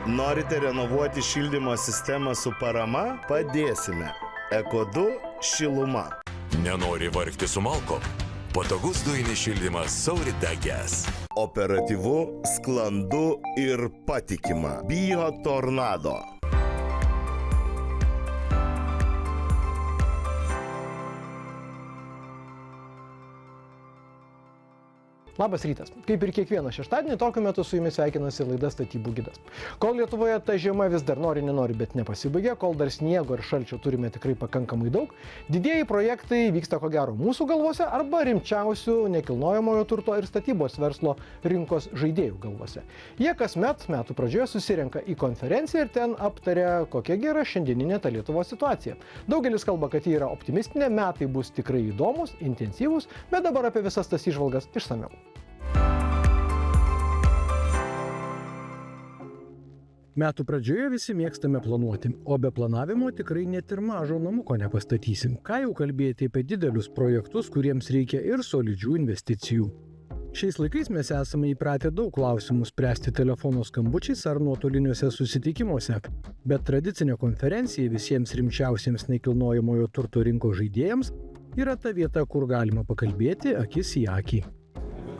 Norite renovuoti šildymo sistemą su parama? Padėsime. Eko2 šiluma. Nenori vargti su malkom? Patogus dujinis šildymas Saurida Gas. Operatyvu, sklandu ir patikima. Bio Tornado. Labas rytas. Kaip ir kiekvieną šeštadienį, tokiu metu su jumis sveikinasi laida Statybų gidas. Kol Lietuvoje ta žiema vis dar nenori, bet nepasibaigė, kol dar sniego ir šalčio turime tikrai pakankamai daug, didieji projektai vyksta ko gero mūsų galvose arba rimčiausių nekilnojamojo turto ir statybos verslo rinkos žaidėjų galvose. Jie kasmet metų pradžioje susirenka į konferenciją ir ten aptaria, kokia gera šiandieninė ta Lietuvos situacija. Daugelis kalba, kad ji yra optimistinė, metai bus tikrai įdomus, intensyvūs, bet dabar apie visas tas įžvalgas išsamiau. Metų pradžioje visi mėgstame planuoti, o be planavimo tikrai net ir mažo namuko nepastatysim. Ką jau kalbėti apie didelius projektus, kuriems reikia ir solidžių investicijų. Šiais laikais mes esame įpratę daug klausimų spręsti telefono skambučiais ar nuotoliniuose susitikimuose, bet tradicinė konferencija visiems rimčiausiems nekilnojamojo turto rinkos žaidėjams yra ta vieta, kur galima pakalbėti akis į akį.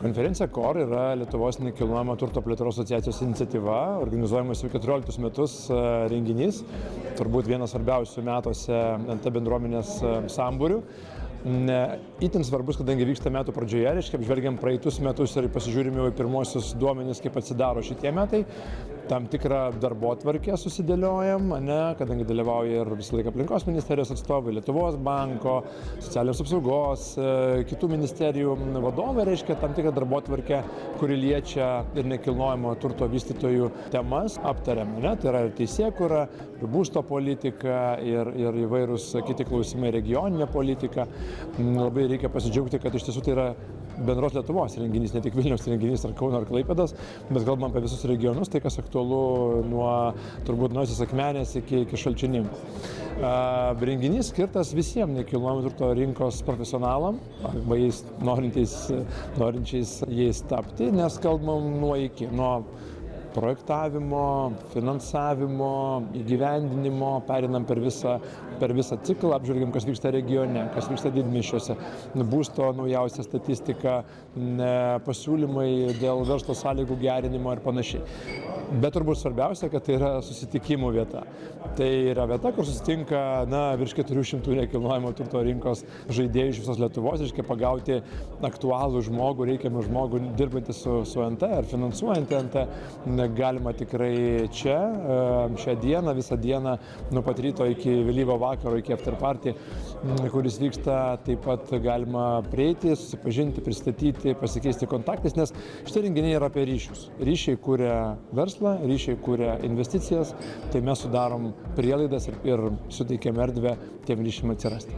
Konferencija KOR yra Lietuvos nekilnojamo turto plėtros asociacijos iniciatyva, organizuojamas jau 14 metus renginys, turbūt vienas svarbiausių metuose NT bendruomenės sambūrių. Itin svarbus, kadangi vyksta metų pradžioje, reiškia, apžvelgiam praeitus metus ir pasižiūrime į pirmosius duomenis, kaip atsidaro šitie metai. Tam tikrą darbotvarkę susidėliojam, kadangi dalyvauja ir visą laiką aplinkos ministerijos atstovai, Lietuvos banko, socialinės apsaugos, kitų ministerijų vadovai, reiškia tam tikrą darbotvarkę, kuri liečia ir nekilnojamo turto vystytojų temas, aptariam. Tai yra ir teisėkūra, ir būsto politika, ir įvairūs kiti klausimai, regioninė politika. Labai reikia pasidžiaugti, kad iš tiesų tai yra bendros Lietuvos renginys, ne tik Vilniaus renginys ar Kauno ar Klaipėdos, bet kalbam apie visus regionus, tai kas aktualu nuo turbūt Naujosios Akmenės iki Šalčininkų. Renginys skirtas visiems nekilnojamo turto rinkos profesionalam, arba norinčiais jais tapti, nes kalbam nuo iki, nuo projektavimo, finansavimo, įgyvendinimo, perinam per visą ciklą, apžvelgiam, kas vyksta regione, kas vyksta didmiesčiuose, būsto naujausia statistika, pasiūlymai dėl verslo sąlygų gerinimo ir panašiai. Bet turbūt svarbiausia, kad tai yra susitikimų vieta. Tai yra vieta, kur susitinka virš 400 nekilnojamo turto rinkos žaidėjų iš visos Lietuvos, reiškia pagauti aktualų žmogų, reikiamą žmogų dirbantį su NT ar finansuojant NT. Galima tikrai čia, šią dieną, visą dieną, nuo pat ryto iki vėlyvo vakaro, iki after party, kuris vyksta, taip pat galima prieiti, susipažinti, pristatyti, pasikeisti kontaktais, nes šitie renginiai yra apie ryšius. Ryšiai kuria verslą, ryšiai kuria investicijas, tai mes sudarom prielaidas ir suteikiam erdvę tiem ryšiam atsirasti.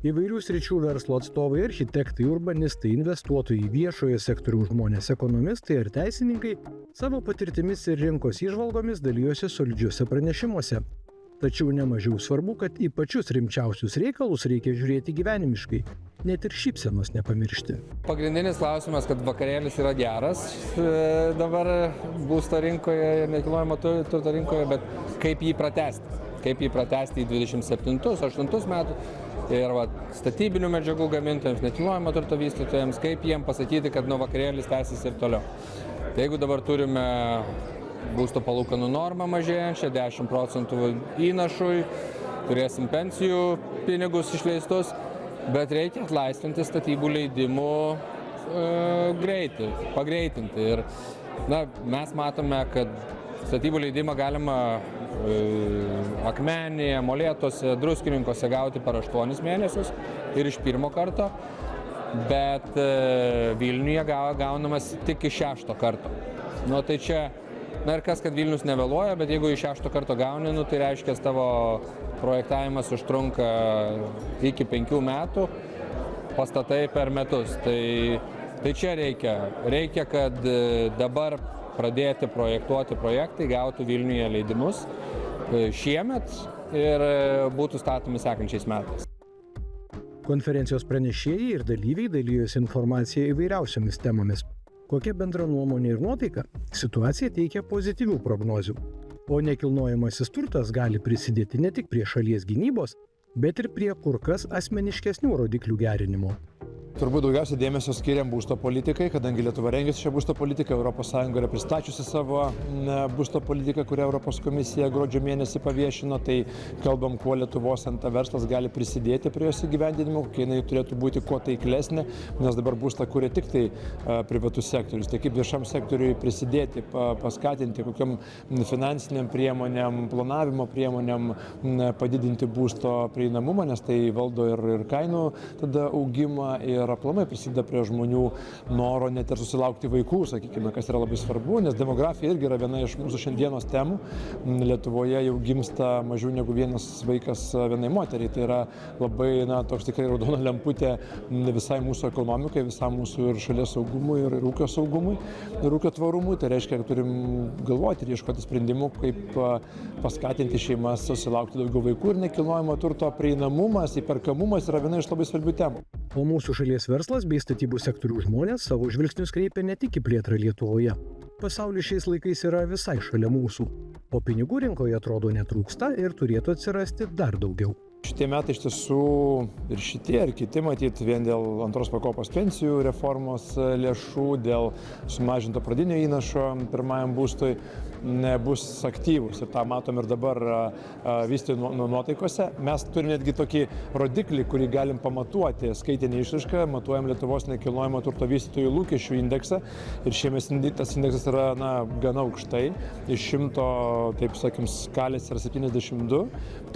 Įvairių sričių verslo atstovai, architektai, urbanistai, investuotojai, viešojo sektoriaus žmonės, ekonomistai ir teisininkai savo patirtimis ir rinkos įžvalgomis dalyjosi solidžiuose pranešimuose. Tačiau nemažiau svarbu, kad į pačius rimčiausius reikalus reikia žiūrėti gyvenimiškai, net ir šypsenos nepamiršti. Pagrindinis klausimas, kad vakarėlis yra geras dabar būsto rinkoje ir nekilnojamo turto rinkoje, bet kaip jį pratęsti? Kaip jį pratęsti į 27-28 metų? Ir statybinių medžiagų gamintojams, nekilnojamo turto vystytojams, kaip jiem pasakyti, kad vakarėlis tęsis ir toliau. Tai jeigu dabar turime būsto palūkanų normą mažėjančią, 10% įnašui, turėsim pensijų pinigus išleistus, bet reikia atlaisvinti statybų leidimų pagreitinti. Ir mes matome, kad statybų leidimą galima Akmenėje, Molėtuose, Druskininkuose gauti per 8 mėnesius ir iš pirmo karto, bet Vilniuje gaunamas tik iš 6 karto. Tai čia, ir kas, kad Vilnius nevėluoja, bet jeigu iš 6 karto gauni, tai reiškia, tavo projektavimas užtrunka iki 5 metų, pastatai per metus. Tai čia reikia, kad dabar pradėti projektuoti projektai, gautų Vilniuje leidimus šiemet ir būtų statomi sekančiais metais. Konferencijos pranešėjai ir dalyviai dalijosi informaciją įvairiausiomis temomis. Kokia bendra nuomonė ir nuotaika? Situacija teikia pozityvių prognozių. O nekilnojamasis turtas gali prisidėti ne tik prie šalies gynybos, bet ir prie kur kas asmeniškesnių rodiklių gerinimo. Turbūt daugiausiai dėmesio skiriam būsto politikai, kadangi Lietuva rengiasi šią būsto politiką, ES yra pristačiusi savo būsto politiką, kurią Europos komisija gruodžio mėnesį paviešino, tai kalbam, kuo Lietuvos NT verslas gali prisidėti prie jos įgyvendinimo, kokia jinai turėtų būti kuo taiklesnė, nes dabar būstą kuria tik tai privatus sektorius. Tai kaip viešam sektoriui prisidėti, paskatinti kokiam finansiniam priemonėm, planavimo priemonėm, padidinti būsto prieinamumą, nes tai valdo ir kainų tada augimą ir aplamai prisideda prie žmonių noro net ir susilaukti vaikų, sakykime, kas yra labai svarbu, nes demografija irgi yra viena iš mūsų šiandienos temų. Lietuvoje jau gimsta mažiau negu vienas vaikas vienai moteriai. Tai yra labai, toks tikrai raudona lemputė visai mūsų ekonomikai, visam mūsų ir šalies saugumui, ir ūkio saugumui, ir ūkio tvarumui. Tai reiškia, kad turim galvoti ir ieškoti sprendimų, kaip paskatinti šeimas susilaukti daugiau vaikų, ir nekilnojamo turto prieinamumas, įperkamumas yra viena iš labai svarbių temų. O mūsų šalies verslas bei statybų sektorių žmonės savo žvilgsnius kreipia ne tik į plėtrą Lietuvoje. Pasaulis šiais laikais yra visai šalia mūsų, o pinigų rinkoje atrodo netrūksta ir turėtų atsirasti dar daugiau. Šitie metai iš tiesų ir šitie, ir kiti, matyt, vien dėl antros pakopos pensijų reformos lėšų, dėl sumažinto pradinio įnašo pirmajam būstui bus aktyvus. Ir tą matom ir dabar vystytojų nuotaikose. Mes turime netgi tokį rodiklį, kurį galim pamatuoti skaitinę išraišką, matuojam Lietuvos nekilnojamo turto vystytojų lūkesčių indeksą. Ir šiemet tas indeksas yra gana aukštai. Iš 100, taip sakim, skalės yra 72.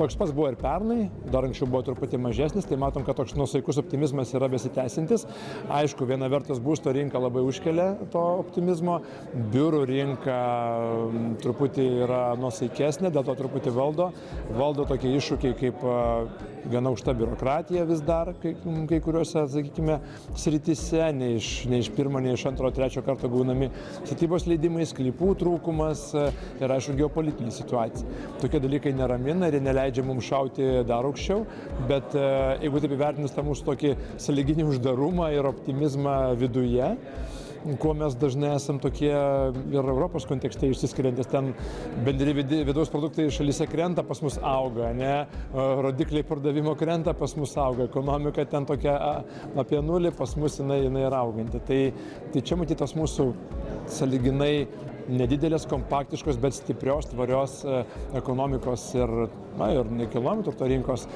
Toks pats buvo ir pernai. Dar anksčiau buvo truputį mažesnis, tai matom, kad toks nuosaikus optimizmas yra besitęsintis. Aišku, viena vertus būsto rinka labai užkelia to optimizmo, biurų rinka truputį yra nuosaikesnė, dėl to truputį valdo tokie iššūkiai kaip gana aukšta biurokratija vis dar kai kuriuose, sakykime, srityse, ne iš pirmo, ne iš antro, trečio karto gaunami statybos leidimai, sklypų trūkumas ir, aišku, geopolitinė situacija. Tokie dalykai neramina ir neleidžia mums šauti dar aukščiau, bet jeigu taip įvertinus tą mūsų tokį sąlyginį uždarumą ir optimizmą viduje, kuo mes dažnai esam tokie ir Europos kontekste išsiskiriantis, ten bendri vidaus produktai šalyse krenta, pas mus auga, rodikliai pardavimo krenta, pas mus auga, ekonomika ten tokia apie nulį, pas mus jinai yra auganti. Tai čia matytas mūsų sąlyginai nedidelės, kompaktiškos, bet stiprios, tvarios ekonomikos ir nekilnojamo turto rinkos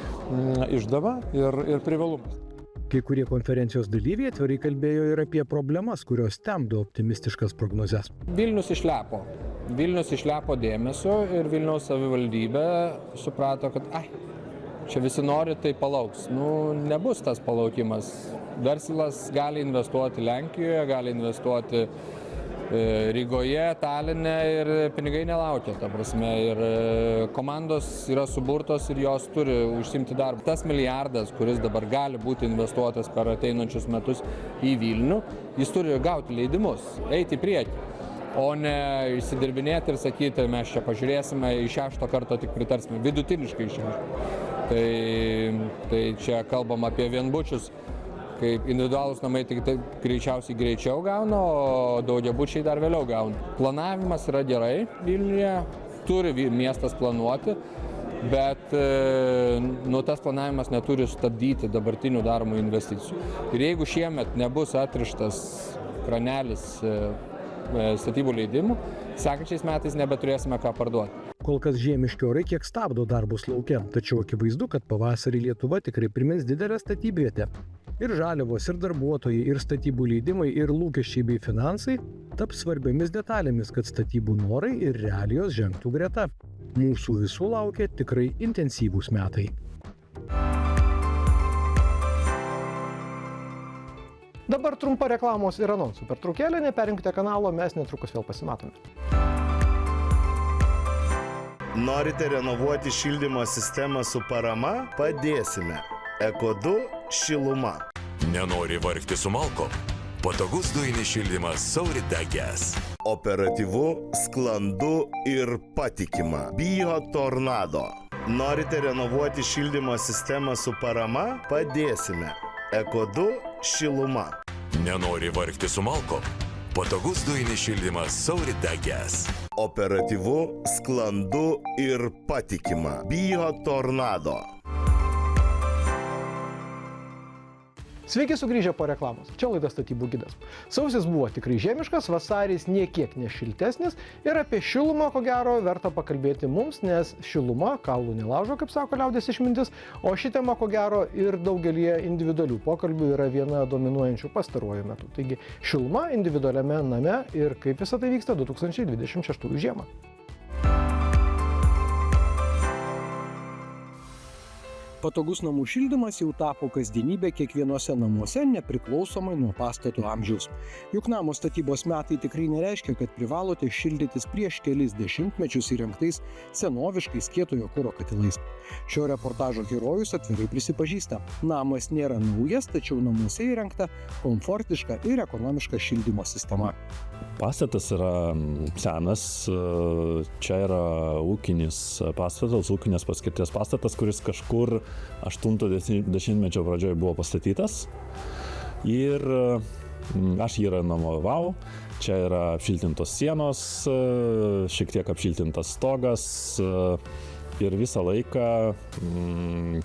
išdava ir privalumas. Kai kurie konferencijos dalyviai atvirai kalbėjo ir apie problemas, kurios temdo optimistiškas prognozes. Vilnius išlepo dėmesio ir Vilniaus savivaldybė suprato, kad čia visi nori, tai palauks. Nebus tas palaukimas. Verslas gali investuoti Lenkijoje, gali investuoti Rygoje, Taline ir pinigai nelaukia, ta prasme, ir komandos yra suburtos ir jos turi užsimti darbą. Tas milijardas, kuris dabar gali būti investuotas per ateinančius metus į Vilnių, jis turi gauti leidimus, eiti į priekį, o ne išsidirbinėti ir sakyti, mes čia pažiūrėsime, iš 6 karto tik pritarsime, vidutiniškai iš 6. Tai čia kalbam apie vienbučius, kaip individualūs namai tik greičiausiai greičiau gauna, o daugiabučiai dar vėliau gauna. Planavimas yra gerai Vilniuje, turi miestas planuoti, bet tas planavimas neturi stabdyti dabartinių daromų investicijų. Ir jeigu šiemet nebus atrištas kranelis statybų leidimų, sekančiais metais nebeturėsime ką parduoti. Kol kas žiemiški orai kiek stabdo darbus lauke, tačiau akivaizdu, kad pavasarį Lietuva tikrai primins didelę statybvietę. Ir žaliavos, ir darbuotojai, ir statybų leidimai, ir lūkesčiai bei finansai taps svarbiomis detalėmis, kad statybų norai ir realijos žengtų greta. Mūsų visų laukia tikrai intensyvūs metai. Dabar trumpa reklamos ir anonsų pertraukėlė, neperjungkite kanalo, mes netrukus vėl pasimatome. Norite renovuoti šildymo sistemą su parama? Padėsime. Eko2 šiluma. Nenori vargti su malkom? Patogus dujinis šildymas Saurita-Gas. Operatyvu, sklandu ir patikima. Biotornado. Norite renovuoti šildymo sistemą su parama? Padėsime. Eko2 šiluma. Nenori vargti su malkom? Patogus dujinis šildymas Saurita-Gas. Operatyvu, sklandu ir patikima. Biotornado. Sveiki sugrįžę po reklamos. Čia laida Statybų gidas. Sausis buvo tikrai žiemiškas, vasaris niekiek nešiltesnis ir apie šilumą, ko gero, verta pakalbėti mums, nes šiluma kaulų nelaužo, kaip sako liaudės išmintis, o ši tema, ko gero, ir daugelie individualių pokalbių yra viena dominuojančių pastaruoju metu. Taigi šiluma individualiame name ir kaip visą tai vyksta 2026 žiemą. Patogus namų šildymas jau tapo kasdienybė kiekvienose namuose, nepriklausomai nuo pastato amžiaus. Juk namo statybos metai tikrai nereiškia, kad privalote šildytis prieš kelis dešimtmečius įrengtais senoviškais kietojo kuro katilais. Šio reportažo herojus atvirai prisipažįsta. Namas nėra naujas, tačiau namuose įrengta komfortiška ir ekonomiška šildymo sistema. Pastatas yra senas, čia yra ūkinis pastatas, ūkinės paskirties pastatas, kuris kažkur 80-mečio pradžioje buvo pastatytas ir aš jį renovavau. Čia yra apšiltintos sienos, šiek tiek apšiltintas stogas ir visą laiką,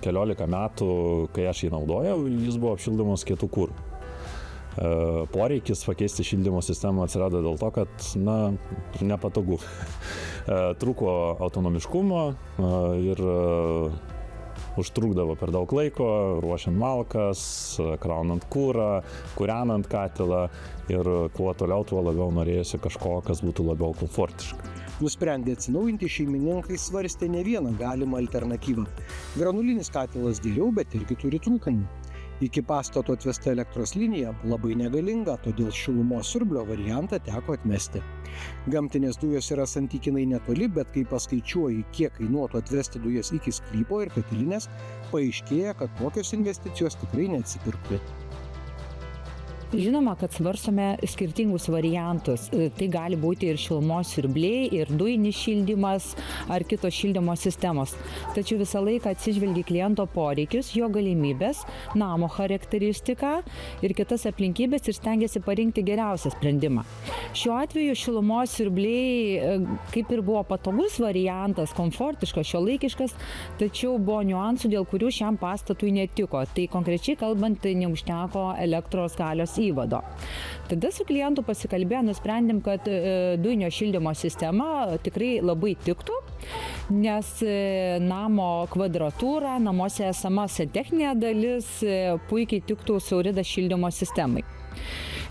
keliolika metų, kai aš jį naudojau, jis buvo apšildomas kietu kuru. Poreikis pakeisti šildymo sistemą atsirado dėl to, kad, nepatogu. Trūko autonomiškumo ir užtrukdavo per daug laiko, ruošiant malkas, kraunant kurą, kūrenant katilą ir kuo toliau, tuo labiau norėjosi kažko, kas būtų labiau komfortiška. Nusprendę atsinaujinti, šeimininkai svarstė ne vieną galimą alternatyvą. Granulinis katilas geriau, bet irgi turi trūkumų. Iki pastato atvesta elektros linija labai negalinga, todėl šilumos siurblio variantą teko atmesti. Gamtinės dujos yra santykinai netoli, bet kai paskaičiuoji, kiek kainuotų atvesti dujas iki sklypo ir katilinės, paaiškėja, kad tokios investicijos tikrai neatsipirktų. Žinoma, kad svarstome skirtingus variantus. Tai gali būti ir šilumos siurbliai, ir dujinis šildymas, ar kitos šildymo sistemos. Tačiau visą laiką atsižvelgi kliento poreikius, jo galimybės, namo charakteristiką ir kitas aplinkybės ir stengiasi parinkti geriausią sprendimą. Šiuo atveju šilumos siurbliai kaip ir buvo patogus variantas, komfortiškas, šiuolaikiškas, tačiau buvo niuansų, dėl kurių šiam pastatui netiko. Tai konkrečiai kalbant, neužteko elektros galios įvado. Tada su klientu pasikalbėję nusprendėm, kad dujinio šildymo sistema tikrai labai tiktų, nes namo kvadratūra, namuose esama santechninė dalis puikiai tiktų sauridas šildymo sistemai.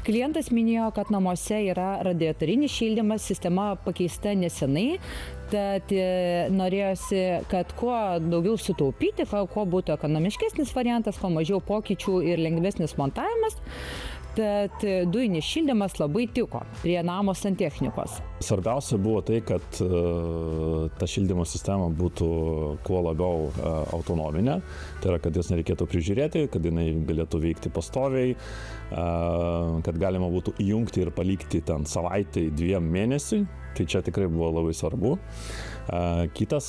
Klientas minėjo, kad namuose yra radiatorinis šildymas, sistema pakeista nesenai, tad norėjosi, kad kuo daugiau sutaupyti, kuo būtų ekonomiškesnis variantas, kuo mažiau pokyčių ir lengvesnis montavimas. Tad dujinis šildymas labai tiko prie namo santechnikos. Svarbiausia buvo tai, kad ta šildymo sistema būtų kuo labiau autonominė, tai yra, kad jas nereikėtų prižiūrėti, kad jinai galėtų veikti pastoviai, kad galima būtų įjungti ir palikti ten savaitę, 2 mėnesiui. Tai čia tikrai buvo labai svarbu. Kitas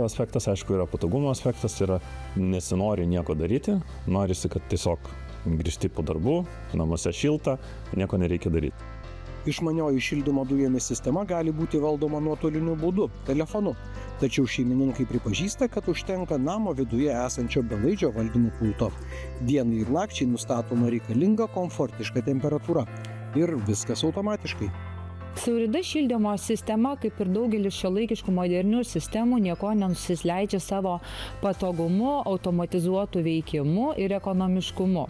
aspektas, aišku, yra patogumo aspektas, tai yra nesinori nieko daryti, norisi, kad tiesiog grįžti po darbų, namuose šilta, nieko nereikia daryti. Išmanioji šildymo dujomis sistema gali būti valdoma nuotoliniu būdu, telefonu. Tačiau šeimininkai pripažįsta, kad užtenka namo viduje esančio belaidžio valdymo pulto. Dienai ir nakčiai nustatoma reikalinga komfortiška temperatūra. Ir viskas automatiškai. Saurida šildymo sistema, kaip ir daugelis šiuolaikiškų modernių sistemų, nieko nenusileidžia savo patogumu, automatizuotų veikimu ir ekonomiškumu.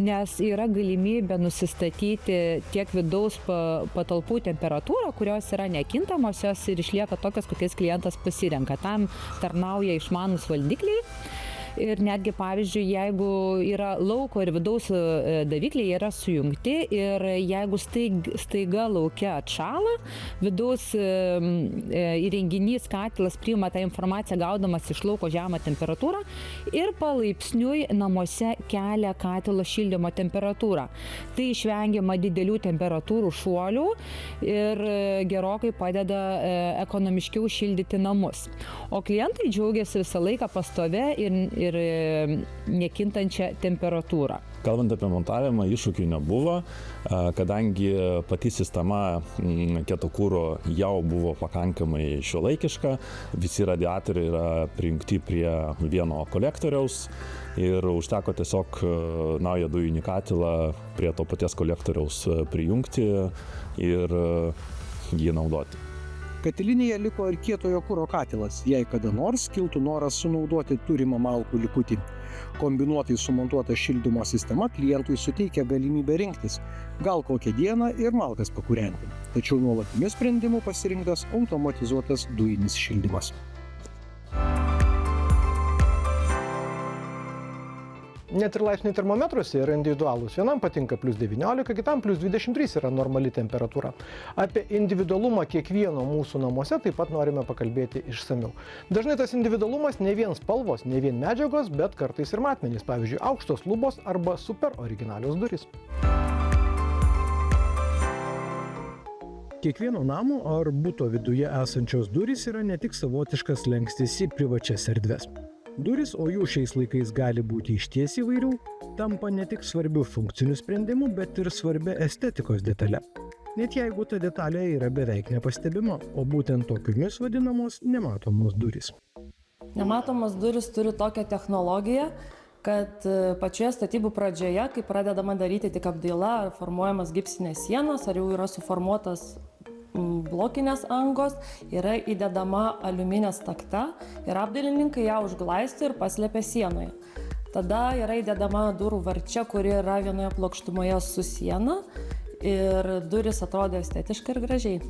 Nes yra galimybė nusistatyti tiek vidaus patalpų temperatūrą, kurios yra nekintamos, jos ir išlieka tokios, kokias klientas pasirenka. Tam tarnauja išmanūs valdikliai. Ir netgi, pavyzdžiui, jeigu yra lauko ir vidaus davikliai, jie yra sujungti ir jeigu staiga lauke atšąla, vidaus įrenginys katilas priima tą informaciją gaudamas iš lauko žemą temperatūrą ir palaipsniui namuose kelia katilo šildymo temperatūrą. Tai išvengiama didelių temperatūrų šuolių ir gerokai padeda ekonomiškiau šildyti namus. O klientai džiaugiasi visą laiką pastovę ir ir nekintančią temperatūrą. Kalbant apie montavimą, iššūkių nebuvo, kadangi pati sistema kieto kuro jau buvo pakankamai šiuolaikiška, visi radiatoriai yra prijungti prie vieno kolektoriaus ir užteko tiesiog naują dujinį katilą prie to paties kolektoriaus prijungti ir jį naudoti. Katilinėje liko ir kietojo kuro katilas, jei kada nors kiltų noras sunaudoti turimą malkų likutį. Kombinuotai sumontuota šildymo sistema klientui suteikia galimybę rinktis, gal kokią dieną ir malkas pakūrenti. Tačiau nuolatiniu sprendimu pasirinktas automatizuotas dujinis šildymas. Net ir laipsniai termometruose yra individualūs. Vienam patinka +19, kitam +23 yra normali temperatūra. Apie individualumą kiekvieno mūsų namuose taip pat norime pakalbėti išsamiau. Dažnai tas individualumas ne vien spalvos, ne vien medžiagos, bet kartais ir matmenys. Pavyzdžiui, aukštos lubos arba super originalios durys. Kiekvieno namo ar buto viduje esančios durys yra ne tik savotiškas slenkstis į privačias erdves. Durys, o jų šiais laikais gali būti išties įvairių, tampa ne tik svarbių funkcinių sprendimų, bet ir svarbia estetikos detale. Net jeigu ta detalė yra beveik nepastebima, o būtent tokiomis vadinamos nematomos durys. Nematomos durys turi tokią technologiją, kad pačioje statybų pradžioje, kai pradedama daryti tik apdaila, ar formuojamas gipsinės sienos, ar jau yra suformuotas blokinės angos, yra įdedama aliuminės takta ir apdailininkai ją užglaisto ir paslėpia sienoje. Tada yra įdedama durų varčia, kuri yra vienoje plokštumoje su siena ir durys atrodo estetiškai ir gražiai.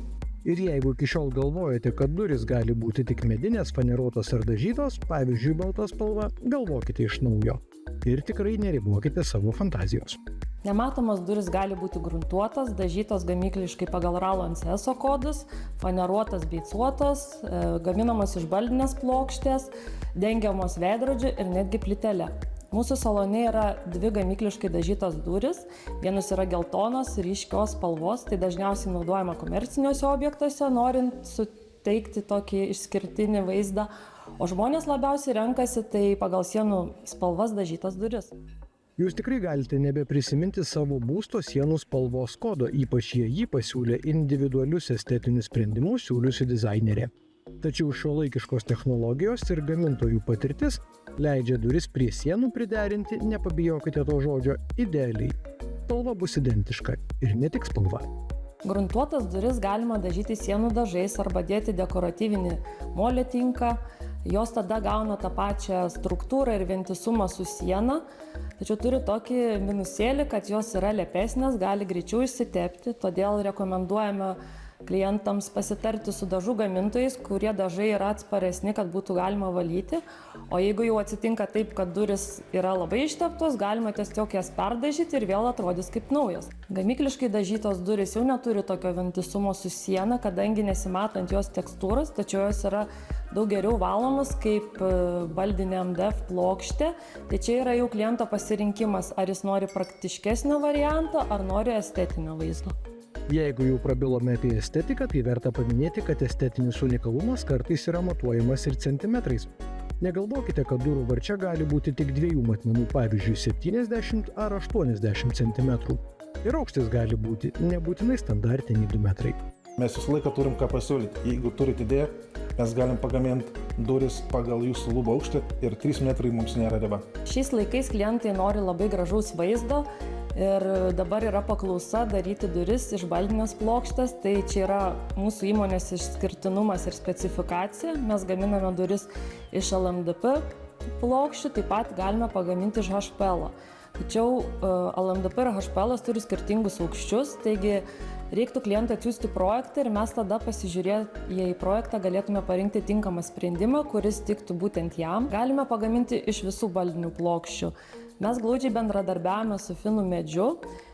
Ir jeigu iki šiol galvojate, kad durys gali būti tik medinės, faneruotos ar dažytos, pavyzdžiui, balta spalva, galvokite iš naujo. Ir tikrai neribokite savo fantazijos. Nematomas durys gali būti gruntuotas, dažytos gamykliškai pagal RAL/NCS kodus, faneruotas beicuotas, gaminamas iš baldinės plokštės, dengiamos veidrodžiu ir netgi plytele. Mūsų salone yra 2 gamykliškai dažytos durys, vienos yra geltonos ir ryškios spalvos, tai dažniausiai naudojama komerciniuose objektuose, norint suteikti tokį išskirtinį vaizdą, o žmonės labiausiai renkasi tai pagal sienų spalvas dažytas duris. Jūs tikrai galite nebeprisiminti savo būsto sienų spalvos kodo, ypač jį pasiūlė individualius estetinius sprendimus siūliusi dizainerė. Tačiau šiuolaikiškos technologijos ir gamintojų patirtis leidžia duris prie sienų priderinti, nepabijokite to žodžio, idealiai. Spalva bus identiška ir ne tik spalva. Gruntuotas duris galima dažyti sienų dažais arba dėti dekoratyvinį molio tinką. Jos tada gauna tą pačią struktūrą ir vientisumą su siena, tačiau turi tokį minusėlį, kad jos yra lepesnės, gali greičiau išsitepti, todėl rekomenduojame klientams pasitarti su dažų gamintojais, kurie dažai yra atsparesni, kad būtų galima valyti, o jeigu jau atsitinka taip, kad durys yra labai išteptos, galima tiesiog jas perdažyti ir vėl atrodys kaip naujos. Gamykliškai dažytos durys jau neturi tokio vientisumo su siena, kadangi nesimatant jos tekstūros, tačiau jos yra daug geriau valomas kaip baldinė MDF plokštė, tai čia yra jau kliento pasirinkimas, ar jis nori praktiškesnio varianto, ar nori estetinio vaizdo. Jeigu jau prabilome apie estetiką, tai verta paminėti, kad estetinis unikalumas kartais yra matuojamas ir centimetrais. Negalvokite, kad durų varčia gali būti tik 2 matmenų, pavyzdžiui, 70 ar 80 cm. Ir aukštis gali būti nebūtinai standartiniai 2 metrai. Mes visą laiką turim ką pasiūlyti. Jeigu turite idėją, mes galim pagaminti duris pagal jūsų lubų aukštį ir 3 metrai mums nėra riba. Šiais laikais klientai nori labai gražaus vaizdo ir dabar yra paklausa daryti duris iš baldinės plokštės, tai čia yra mūsų įmonės išskirtinumas ir specifikacija. Mes gaminame duris iš LMDP plokščių, taip pat galime pagaminti iš HPL. Tačiau LMDP ir HPL turi skirtingus aukščius, taigi reiktų klientą atsiųsti projektą ir mes tada pasižiūrėję į projektą galėtume parinkti tinkamą sprendimą, kuris tiktų būtent jam. Galime pagaminti iš visų baldinių plokščių. Mes glaudžiai bendradarbiavame su Finų medžiu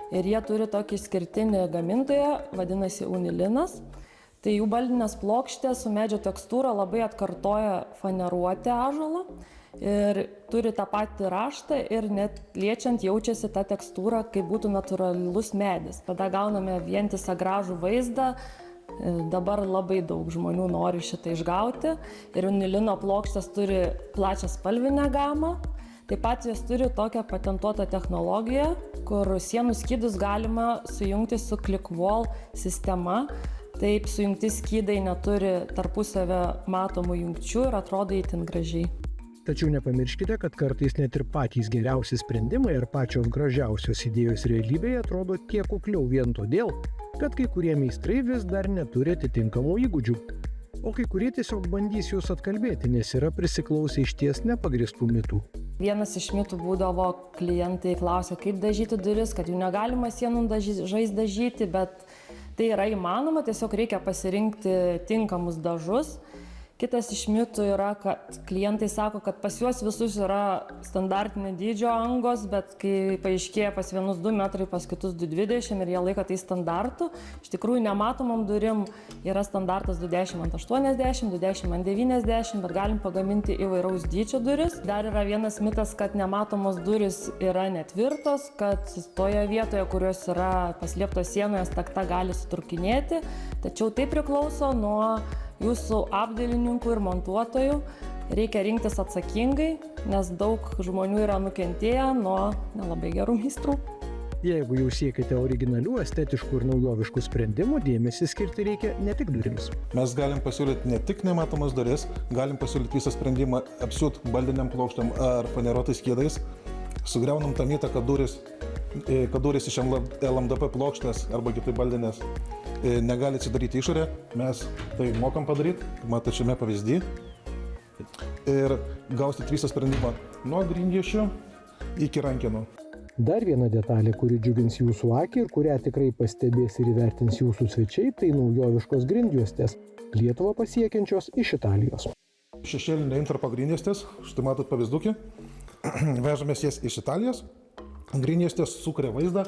ir jie turi tokį išskirtinį gamintoją, vadinasi Unilinas. Tai jų baldinės plokštės su medžio tekstūra labai atkartoja faneruotę ąžuolą ir turi tą patį raštą ir net liečiant jaučiasi ta tekstūra, kaip būtų natūralus medis. Tada gauname vientisą gražų vaizdą, Dabar labai daug žmonių nori šitą išgauti ir vinilino plokštės turi plačią spalvinę gamą. Taip pat jos turi tokią patentuotą technologiją, kur sienų skydus galima sujungti su ClickWall sistema. Taip sujungti skydai neturi tarpusavio matomų jungčių ir atrodo itin gražiai. Tačiau nepamirškite, kad kartais net ir patys geriausi sprendimai ir pačios gražiausios idėjos realybėje atrodo kiek kukliau vien todėl, kad kai kurie meistrai vis dar neturi atitinkamų įgūdžių. O kai kurie tiesiog bandys jūs atkalbėti, nes yra prisiklausę išties nepagristų mitų. Vienas iš mitų būdavo, klientai klausė, kaip dažyti duris, kad jų negalima sienų dažais dažyti, bet tai yra įmanoma, tiesiog reikia pasirinkti tinkamus dažus. Kitas iš mitų yra, kad klientai sako, kad pas juos visus yra standartinio dydžio angos, bet kai paaiškėja pas vienus 2 metrai, pas kitus 2,20 ir jie laiko tai standartu. Iš tikrųjų, nematomom durim yra standartas 20x80, 20x90, bet galim pagaminti įvairaus dydžio duris. Dar yra vienas mitas, kad nematomos duris yra netvirtos, kad toje vietoje, kurios yra paslėptos sienoje, stakta gali sutrūkinėti. Tačiau tai priklauso nuo jūsų apdailininkų ir montuotojų. Reikia rinktis atsakingai, nes daug žmonių yra nukentėję nuo nelabai gerų meistrų. Jeigu jau siekite originalių, estetiškų ir naujoviškų sprendimų, dėmesį skirti reikia ne tik durims. Mes galim pasiūlyti ne tik nematomas duris, galim pasiūlyti visą sprendimą apsiūt baldiniam plokštam ar faneruotais skydais. Sugriaunam tą mitą, kad durys iš LMDP plokštės arba kitai baldinės negali atsidaryti išorę. Mes tai mokam padaryti, matote šiame pavyzdį. Ir gausit visą sprendimą nuo grindjuosčių iki rankenų. Dar viena detalė, kuri džiugins jūsų akį ir kurią tikrai pastebės ir įvertins jūsų svečiai, tai naujoviškos grindjuostės, Lietuvą pasiekiančios iš Italijos. Šešėlinė intarpo grindjuostės, štai matot pavyzdukį, vežamės jas iš Italijos. Grindjuostės sukuria vaizdą,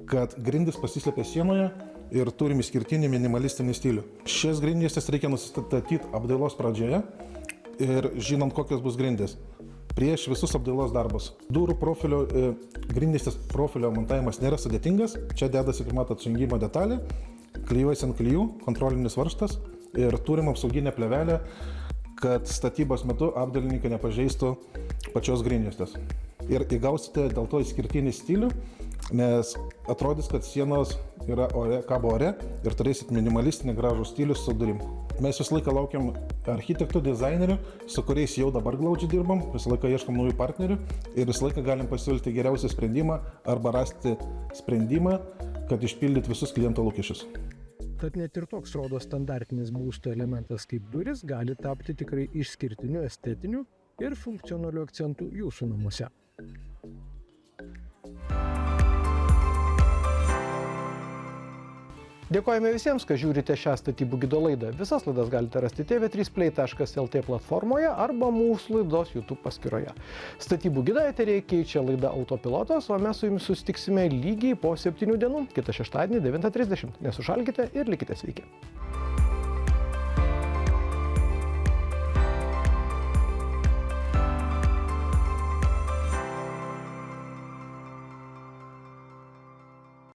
kad grindys pasislėpia sienoje ir turim išskirtinį minimalistinį stilių. Šias grindjuostės reikia nusistatyti apdailos pradžioje ir žinant, kokios bus grindys. Prieš visus apdailos darbus. Durų profilio, grindystės profilio montavimas nėra sudėtingas. Čia dedasi, kaip matot, sujungimo detalė, klijuojasi ant klijų, kontrolinis varžtas ir turim apsauginę plėvelę, kad statybos metu apdailininkai nepažeistų pačios grindjuostės. Ir įgausite dėl to išskirtinį stilių, nes atrodys, kad sienos yra ore, kabo ore ir turėsit minimalistinį gražų stilių su durim. Mes visą laiką laukiam architektų, dizainerių, su kuriais jau dabar glaudžiai dirbam, visą laiką ieškam naujų partnerių ir visą laiką galim pasiūlyti geriausią sprendimą arba rasti sprendimą, kad išpildyt visus kliento lūkesčius. Tad net ir toks rodo standartinis būsto elementas kaip duris gali tapti tikrai išskirtiniu estetiniu ir funkcionaliu akcentu jūsų namuose. Dėkojame visiems, kad žiūrite šią statybų gido laidą. Visas laidas galite rasti tv3play.lt platformoje arba mūsų laidos YouTube paskyroje. Statybų gidą eteryje keičia laida Autopilotas, o mes su jumis susitiksime lygiai po 7 dienų, kitą šeštadienį 9:30. Nesušalkite ir likite sveiki.